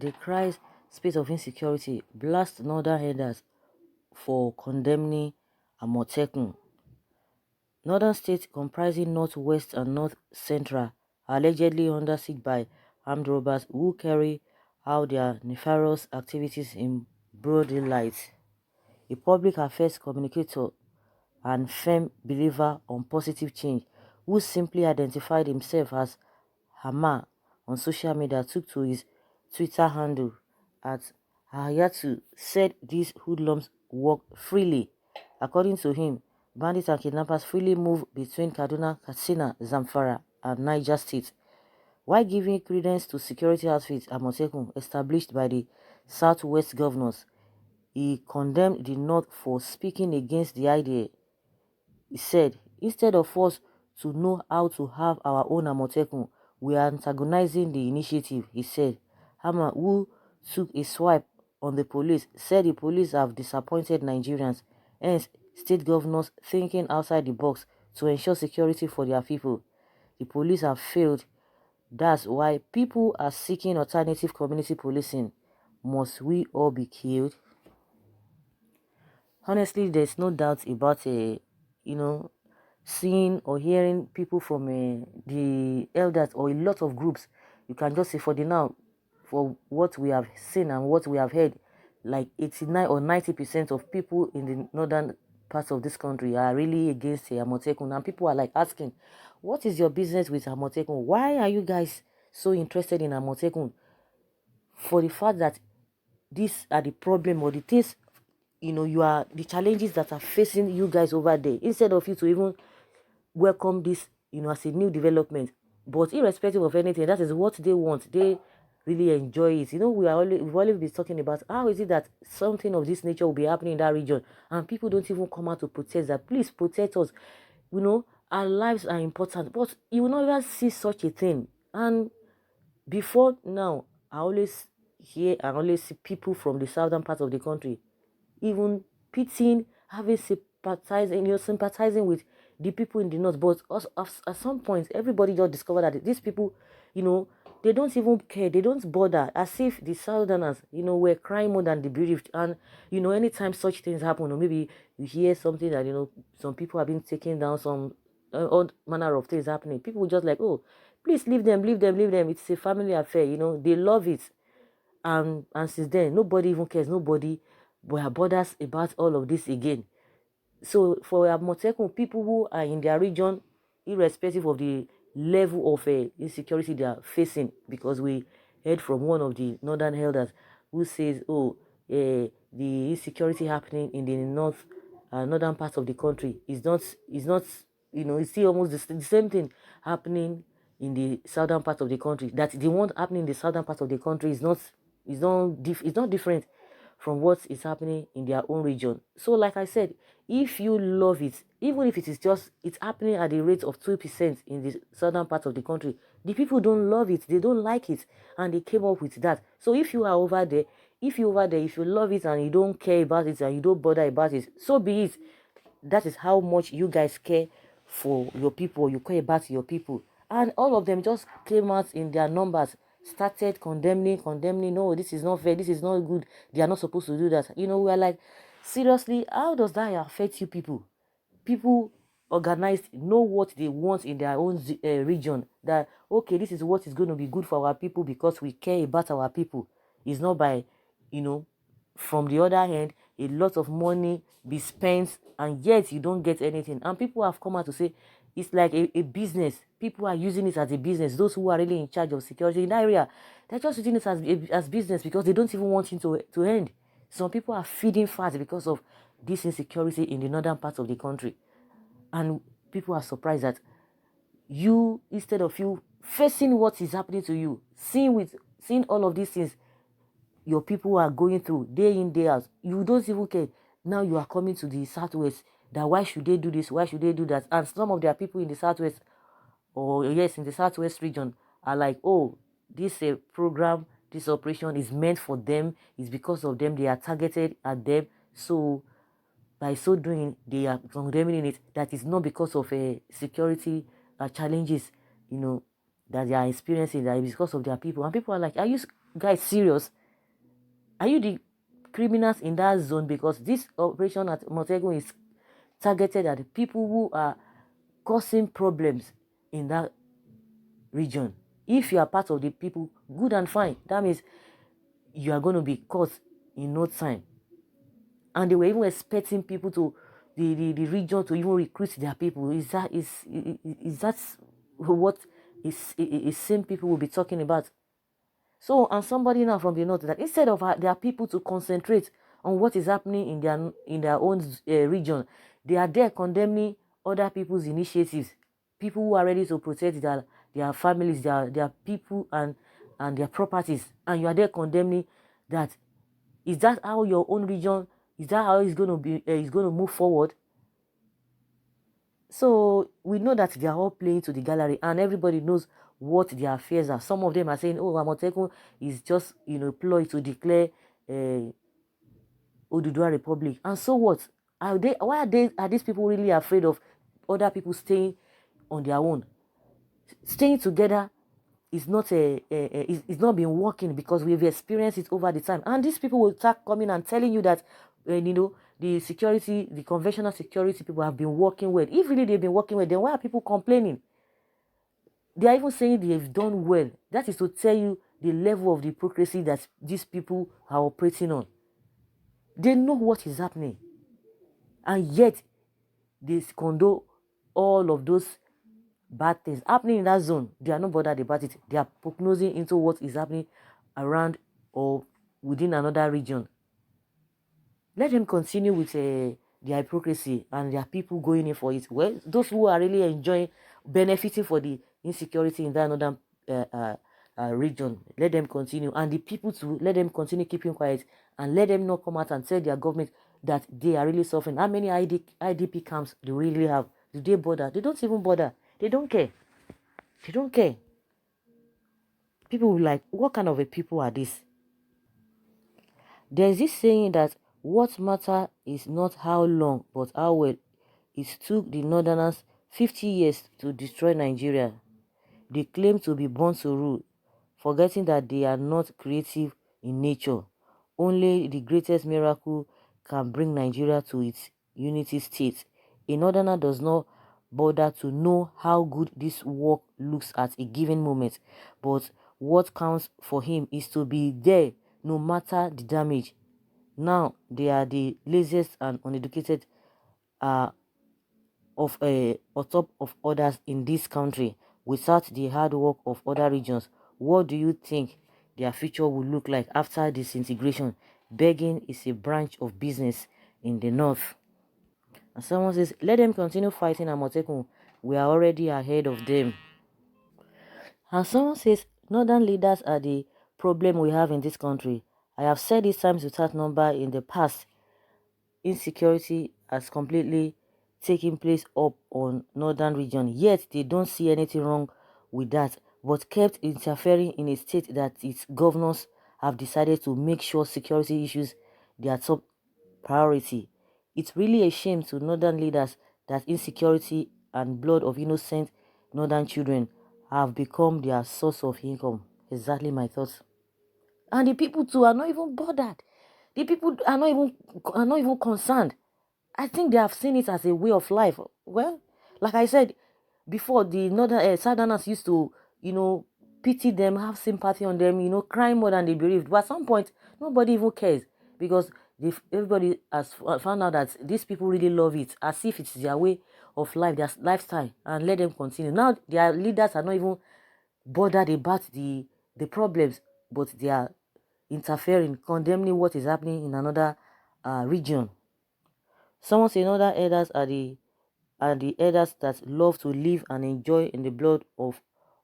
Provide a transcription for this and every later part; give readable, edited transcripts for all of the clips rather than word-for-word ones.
decries spate of insecurity, blast northern headers for condemning AMOTEKUN. Northern states comprising northwest and north central are allegedly under siege by armed robbers who carry out their nefarious activities in broad daylight. A public affairs communicator and firm believer on positive change, who simply identified himself as Hama on social media, took to his Twitter handle at Hayatu, said these hoodlums walk freely. According to him, bandits and kidnappers freely move between Kaduna, Katsina, Zamfara, and Niger State, while giving credence to security outfits AMOTEKUN established by the Southwest governors. He condemned the North for speaking against the idea. He said, instead of us to know how to have our own AMOTEKUN, we are antagonizing the initiative, he said. Hama, who took a swipe on the police, said the police have disappointed Nigerians, hence state governors thinking outside the box to ensure security for their people. The police have failed. That's why people are seeking alternative community policing. Must we all be killed? Honestly, there's no doubt about seeing or hearing people from the elders or a lot of groups. You can just say for the now, for what we have seen and what we have heard, like 89 or 90% of people in the northern parts of this country are really against AMOTEKUN, and people are like asking, what is your business with AMOTEKUN? Why are you guys so interested in AMOTEKUN? For the fact that these are the problem or the things, you are the challenges that are facing you guys over there, instead of you to even welcome this, as a new development. But irrespective of anything, that is what they want. They really enjoy it. We've always been talking about how is it that something of this nature will be happening in that region, and people don't even come out to protest that. Please protect us. Our lives are important, but you will not ever see such a thing. And before now, I always hear and always see people from the southern part of the country even pitying, having sympathizing with the people in the north. But also, at some point, everybody just discovered that these people, they don't even care. They don't bother. As if the southerners, were crying more than the bereaved. And, anytime such things happen, or maybe you hear something that, some people have been taken down, some all manner of things happening. People just like, oh, please leave them, leave them, leave them. It's a family affair, they love it. And since then, nobody even cares. Nobody bothers about all of this again. So for AMOTEKUN, people who are in their region, irrespective of the level of insecurity they are facing, because we heard from one of the northern elders who says, oh, the insecurity happening in the northern part of the country is not, it's still almost the same thing happening in the southern part of the country. That the one happening in the southern part of the country is not different from what is happening in their own region. So like I said, if you love it, even if it's happening at the rate of 2% in the southern part of the country, the people don't love it, they don't like it, and they came up with that. So if you are over there, if you love it and you don't care about it and you don't bother about it, so be it. That is how much you guys care for your people, you care about your people. And all of them just came out in their numbers, started condemning. No, this is not fair, this is not good, they are not supposed to do that. We are like, seriously, how does that affect you people? People organized know what they want in their own region, that okay, this is what is going to be good for our people because we care about our people. It's not by, from the other hand, a lot of money be spent and yet you don't get anything. And people have come out to say it's like a business. People are using it as a business. Those who are really in charge of security in that area, they're just using it as business because they don't even want it to end. Some people are feeding fast because of this insecurity in the northern parts of the country. And people are surprised that you, instead of you facing what is happening to you, seeing all of these things your people are going through day in, day out, you don't even care. Now you are coming to the southwest, that why should they do this, why should they do that? And some of their people in the southwest, or yes, in the southwest region, are like, oh, this program, this operation is meant for them, it's because of them, they are targeted at them. So by so doing, they are condemning it, that is not because of security challenges, that they are experiencing, that is because of their people. And people are like, are you guys serious? Are you the criminals in that zone? Because this operation at AMOTEKUN is targeted at the people who are causing problems in that region. If you are part of the people, good and fine. That means you are going to be caught in no time. And they were even expecting people to the region to even recruit their people. Is that what is same people will be talking about? So, and somebody now from the north that instead of their people to concentrate on what is happening in their own region, they are there condemning other people's initiatives. People who are ready to protect their families, their people and their properties, and you are there condemning that. Is that how your own region? Is that how it's going to be? It's going to move forward? So we know that they are all playing to the gallery, and everybody knows what their fears are. Some of them are saying, "Oh, AMOTEKUN is just ploy to declare Oduduwa Republic." And so what? Are they? Why are these people really afraid of other people staying on their own? Staying together is not is not been working because we've experienced it over the time. And these people will start coming and telling you that the security, the conventional security people have been working well. If really they've been working well, then why are people complaining? They are even saying they've done well. That is to tell you the level of the hypocrisy that these people are operating on. They know what is happening, and yet they condone all of those bad things happening in that zone. They are not bothered about it. They are prognosing into what is happening around or within another region. Let them continue with their hypocrisy and their people going in for it. Well, those who are really enjoying, benefiting for the insecurity in that another region, let them continue. And the people too, let them continue keeping quiet and let them not come out and tell their government that they are really suffering. How many IDP camps do we really have? Do they bother? They don't even bother. They don't care. They don't care. People will be like, what kind of a people are these? There's this saying that what matters is not how long, but how well. It took the Northerners 50 years to destroy Nigeria. They claim to be born to rule, forgetting that they are not creative in nature. Only the greatest miracle can bring Nigeria to its unity state. A Northerner does not bother to know how good this work looks at a given moment, but what counts for him is to be there no matter the damage. Now they are the laziest and uneducated uh, on top of others in this country without the hard work of other regions. What do you think their future will look like after disintegration? Begging is a branch of business in the north. And someone says, let them continue fighting AMOTEKUN. We are already ahead of them. And someone says, northern leaders are the problem we have in this country. I have said this times without number in the past. Insecurity has completely taken place up on northern region, yet they don't see anything wrong with that, but kept interfering in a state that its governors have decided to make sure security issues their top priority. It's really a shame to northern leaders that insecurity and blood of innocent northern children have become their source of income. Exactly my thoughts. And the people too are not even bothered. The people are not even concerned. I think they have seen it as a way of life. Well, like I said before, the northern southerners used to, pity them, have sympathy on them, cry more than they believed. But at some point, nobody even cares because everybody has found out that these people really love it, as if it's their way of life, their lifestyle, and let them continue. Now their leaders are not even bothered about the problems, but they are interfering, condemning what is happening in another region. Someone say other elders are the elders that love to live and enjoy in the blood of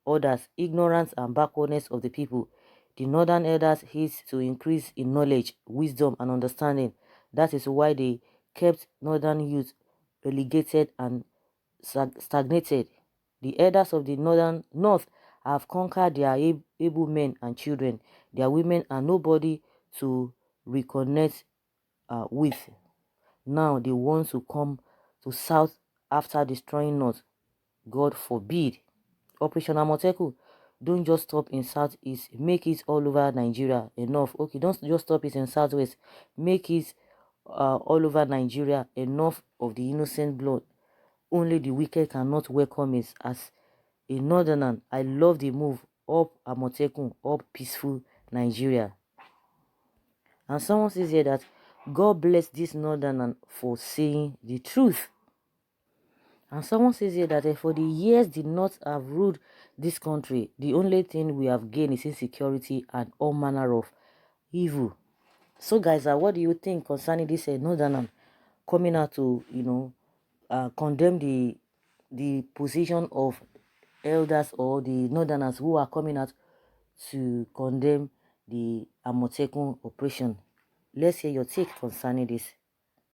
others, ignorance and backwardness of the people. The northern elders hate to increase in knowledge, wisdom, and understanding. That is why they kept northern youth relegated and stagnated. The elders of the northern north have conquered their able men and children. Their women are nobody to reconnect with. Now they want to come to south after destroying north. God forbid. Operation AMOTEKUN, don't just stop in Southeast, make it all over Nigeria. Enough. Okay, don't just stop it in Southwest, make it all over Nigeria. Enough of the innocent blood. Only the wicked cannot welcome it. As a northerner, I love the move. Up AMOTEKUN, up peaceful Nigeria. And someone says here that God bless this northerner for saying the truth. And someone says here that for the years the North have ruled this country, the only thing we have gained is insecurity and all manner of evil. So guys, what do you think concerning this northerner coming out to, condemn the position of elders or the northerners who are coming out to condemn the AMOTEKUN operation? Let's hear your take concerning this.